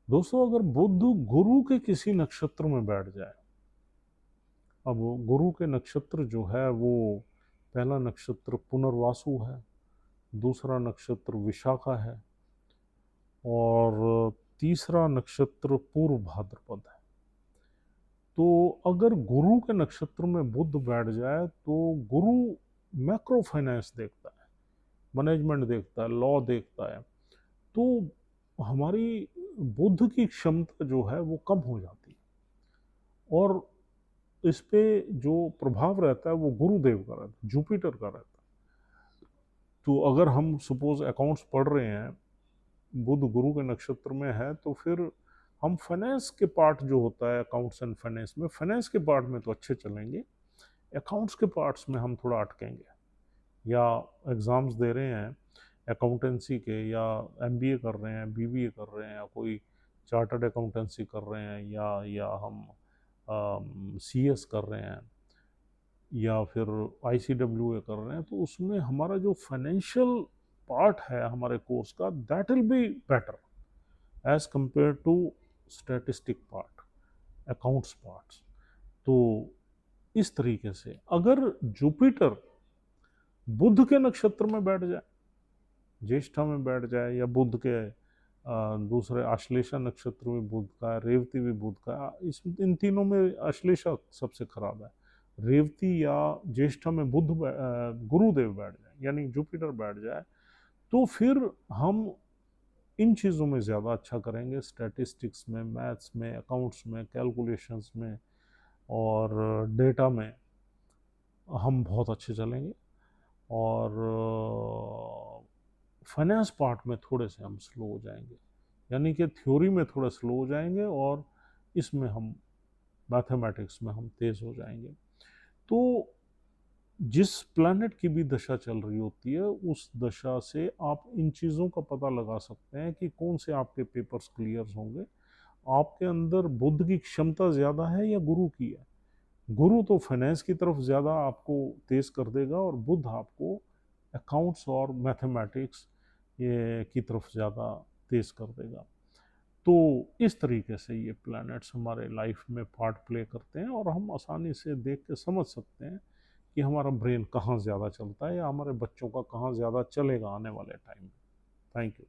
दोस्तों, अगर बुध गुरु के किसी नक्षत्र में बैठ जाए, अब गुरु के नक्षत्र जो है वो पहला नक्षत्र पुनर्वासु है, दूसरा नक्षत्र विशाखा है और तीसरा नक्षत्र पूर्व भाद्रपद है। तो अगर गुरु के नक्षत्र में बुध बैठ जाए तो गुरु मैक्रो फाइनेंस देखता है, मैनेजमेंट देखता है, लॉ देखता है। तो हमारी बुद्ध की क्षमता जो है वो कम हो जाती है और इस पे जो प्रभाव रहता है वो गुरुदेव का रहता है, जुपिटर का रहता है। तो अगर हम सपोज अकाउंट्स पढ़ रहे हैं, बुध गुरु के नक्षत्र में है, तो फिर हम फाइनेंस के पार्ट जो होता है अकाउंट्स एंड फाइनेंस में, फाइनेंस के पार्ट में तो अच्छे चलेंगे, अकाउंट्स के पार्ट्स में हम थोड़ा अटकेंगे। या एग्ज़ाम्स दे रहे हैं अकाउंटेंसी के, या एमबीए कर रहे हैं, बीबीए कर रहे हैं, या कोई चार्टर्ड अकाउंटेंसी कर रहे हैं, या हम सीएस कर रहे हैं, या फिर आईसीडब्ल्यूए कर रहे हैं, तो उसमें हमारा जो फाइनेंशियल पार्ट है हमारे कोर्स का, that will be better as compare to statistic part, accounts parts. तो इस तरीके से अगर जुपिटर बुध के नक्षत्र में बैठ जाए, ज्येष्ठा में बैठ जाए, या बुध के दूसरे आश्लेषा नक्षत्र में बुध का, रेवती भी बुध का, इस इन तीनों में आश्लेषा सबसे खराब है। रेवती या ज्येष्ठा में बुध गुरुदेव बैठ जाए, यानी जुपिटर बैठ जाए, तो फिर हम इन चीज़ों में ज़्यादा अच्छा करेंगे, स्टैटिस्टिक्स में, मैथ्स में, अकाउंट्स में, कैलकुलेशंस में और डेटा में हम बहुत अच्छे चलेंगे। और फाइनेंस पार्ट में थोड़े से हम स्लो हो जाएंगे, यानी कि थ्योरी में थोड़ा स्लो हो जाएंगे और इसमें हम मैथमेटिक्स में हम तेज़ हो जाएंगे। तो जिस प्लैनेट की भी दशा चल रही होती है, उस दशा से आप इन चीज़ों का पता लगा सकते हैं कि कौन से आपके पेपर्स क्लियर होंगे। आपके अंदर बुध की क्षमता ज़्यादा है या गुरु की है? गुरु तो फाइनेंस की तरफ ज़्यादा आपको तेज़ कर देगा और बुध आपको अकाउंट्स और मैथमेटिक्स ये की तरफ ज़्यादा तेज़ कर देगा। तो इस तरीके से ये प्लैनेट्स हमारे लाइफ में पार्ट प्ले करते हैं और हम आसानी से देख के समझ सकते हैं कि हमारा ब्रेन कहाँ ज़्यादा चलता है या हमारे बच्चों का कहाँ ज़्यादा चलेगा आने वाले टाइम में। Thank you.